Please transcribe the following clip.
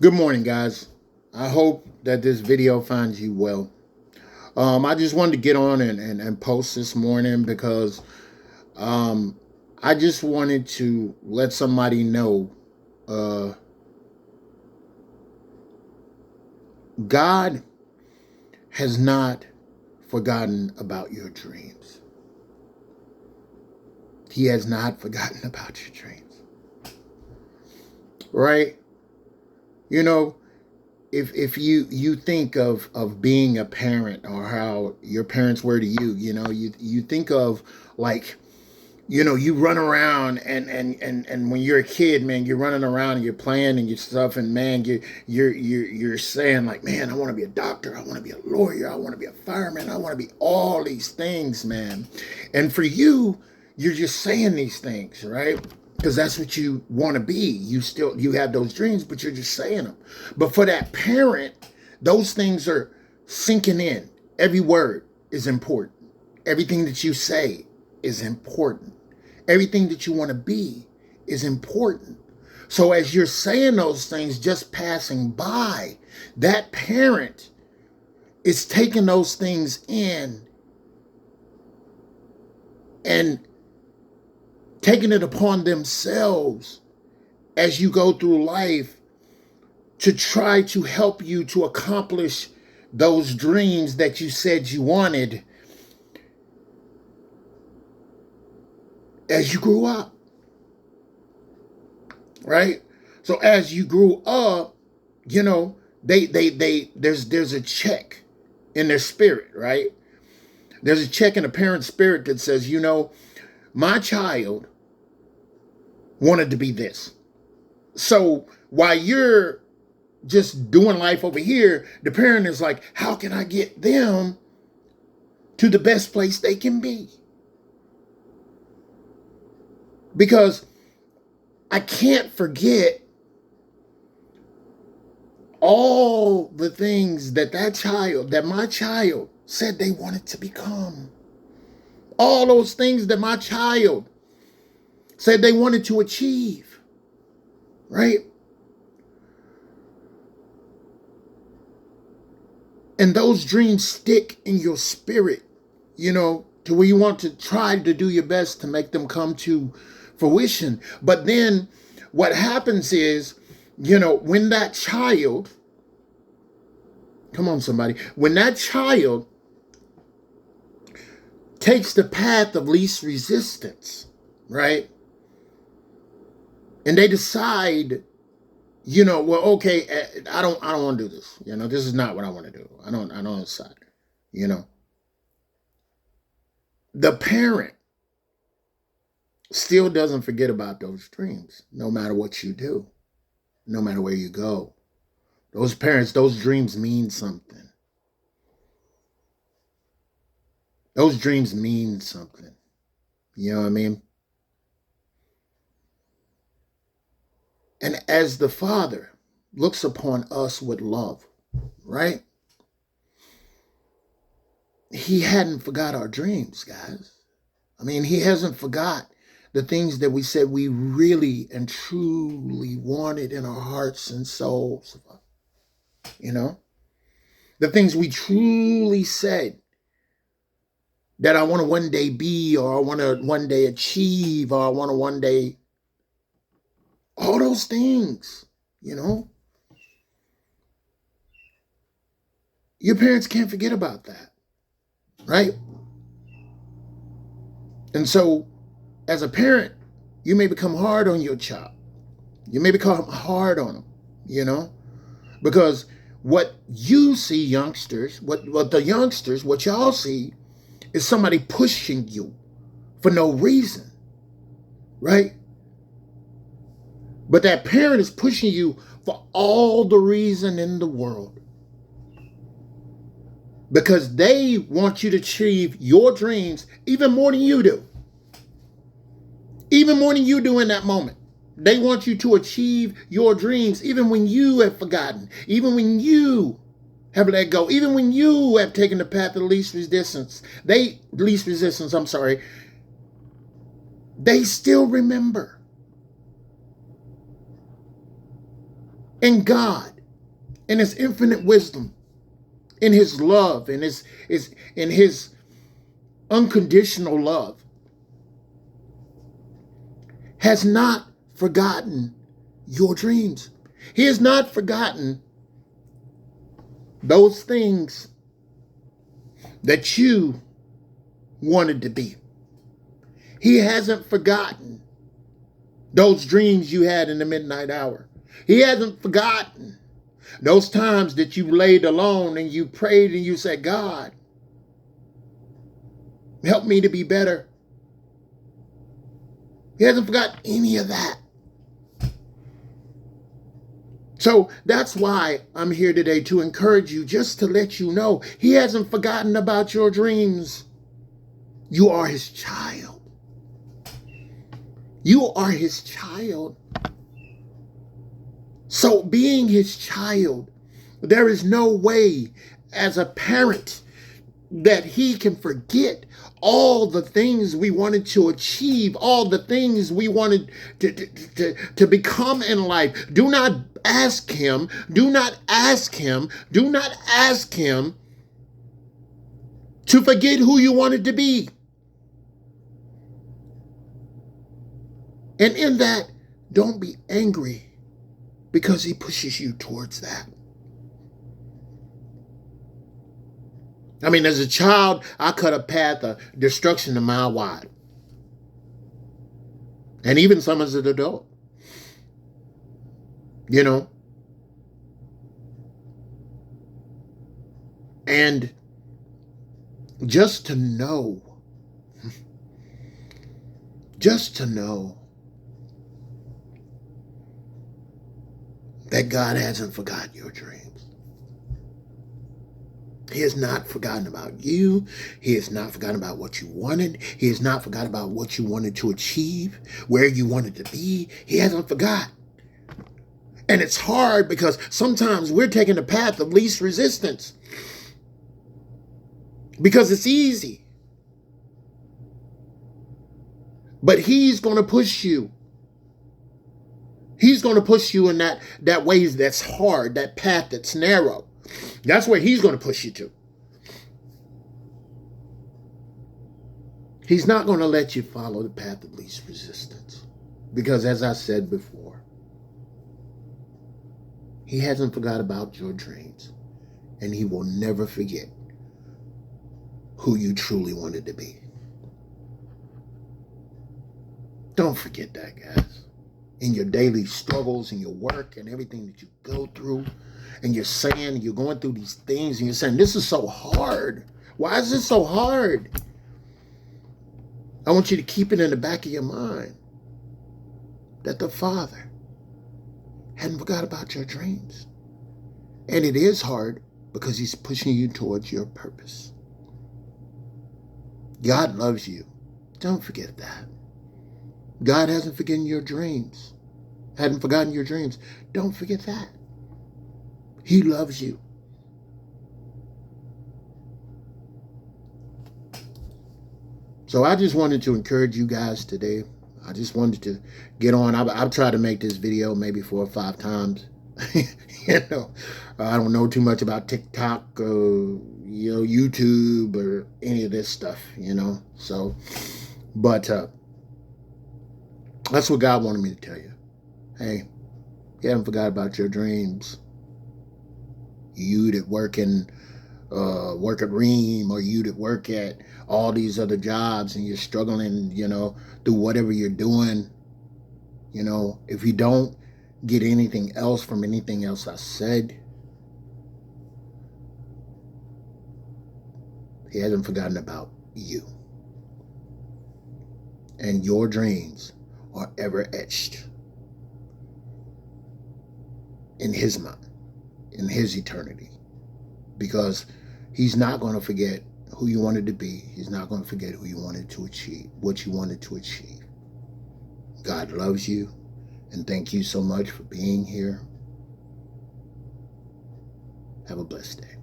Good morning, guys. I hope that this video finds you well. I just wanted to get on and post this morning because um, I just wanted to let somebody know uh, God has not forgotten about your dreams. He has not forgotten about your dreams, right? You know, if you think of being a parent or how your parents were to you, you think of like you run around and when you're a kid, man, you're running around and you're playing and your stuff, and man, you're saying like, man, I want to be a doctor, I want to be a lawyer, I want to be a fireman, I want to be all these things, man. And for you, you're just saying these things, right? Because that's what you want to be. You have those dreams, but you're just saying them. But for that parent, those things are sinking in. Every word is important. Everything that you say is important. Everything that you want to be is important. So as you're saying those things, just passing by, that parent is taking those things in and taking it upon themselves as you go through life to try to help you to accomplish those dreams that you said you wanted as you grew up, right? So as you grew up, you know, there's a check in their spirit, right? There's a check in a parent's spirit that says, my child wanted to be this. So while you're just doing life over here, the parent is like, how can I get them to the best place they can be? Because I can't forget all the things that my child said they wanted to become. All those things that my child said they wanted to achieve, right? And those dreams stick in your spirit, to where you want to try to do your best to make them come to fruition. But then what happens is, when that child, come on, somebody, when that child takes the path of least resistance, right? And they decide, well, okay, I don't want to do this. This is not what I want to do. I don't decide. You know, the parent still doesn't forget about those dreams, no matter what you do, no matter where you go. Those parents, those dreams mean something. Those dreams mean something. You know what I mean? And as the Father looks upon us with love, right? He hadn't forgot our dreams, guys. I mean, he hasn't forgot the things that we said we really and truly wanted in our hearts and souls. You know, the things we truly said that I want to one day be, or I want to one day achieve, or I want to one day, all those things, your parents can't forget about that, right? And so, as a parent, you may become hard on your child. You may become hard on them, because what you see, youngsters, what y'all see is somebody pushing you for no reason, right? But that parent is pushing you for all the reason in the world, because they want you to achieve your dreams even more than you do. Even more than you do in that moment. They want you to achieve your dreams even when you have forgotten, even when you have let go, even when you have taken the path of least resistance. They still remember. And God, in his infinite wisdom, in his love, in his unconditional love, has not forgotten your dreams. He has not forgotten those things that you wanted to be. He hasn't forgotten those dreams you had in the midnight hour. He hasn't forgotten those times that you laid alone and you prayed and you said, God, help me to be better. He hasn't forgotten any of that. So that's why I'm here today, to encourage you, just to let you know he hasn't forgotten about your dreams. You are his child. You are his child. So being his child, there is no way as a parent that he can forget all the things we wanted to achieve, all the things we wanted to become in life. Do not ask him, do not ask him, do not ask him to forget who you wanted to be. And in that, don't be angry because he pushes you towards that. I mean, as a child, I cut a path of destruction a mile wide. And even some as an adult. You know? And just to know that God hasn't forgotten your dreams. He has not forgotten about you. He has not forgotten about what you wanted. He has not forgotten about what you wanted to achieve, where you wanted to be. He hasn't forgotten. And it's hard because sometimes we're taking the path of least resistance because it's easy. But he's going to push you. He's going to push you in that way that's hard, that path that's narrow. That's where he's going to push you to. He's not going to let you follow the path of least resistance. Because as I said before, he hasn't forgot about your dreams. And he will never forget who you truly wanted to be. Don't forget that, guys. In your daily struggles, in your work, and everything that you go through, and you're saying, you're going through these things, and you're saying, this is so hard. Why is this so hard? I want you to keep it in the back of your mind that the Father hadn't forgot about your dreams. And it is hard because he's pushing you towards your purpose. God loves you. Don't forget that. God hasn't forgotten your dreams. Hadn't forgotten your dreams. Don't forget that. He loves you. So I just wanted to encourage you guys today. I just wanted to get on. I've tried to make this video maybe 4 or 5 times. You know, I don't know too much about TikTok, YouTube, or any of this stuff. So, but that's what God wanted me to tell you. Hey, you haven't forgot about your dreams. You that work at Ream, or you that work at all these other jobs, and you're struggling, through whatever you're doing. If you don't get anything else from anything else I said, he hasn't forgotten about you. And your dreams are ever etched in his mind, in his eternity. Because he's not going to forget who you wanted to be. He's not going to forget who you wanted to achieve, what you wanted to achieve. God loves you, and thank you so much for being here. Have a blessed day.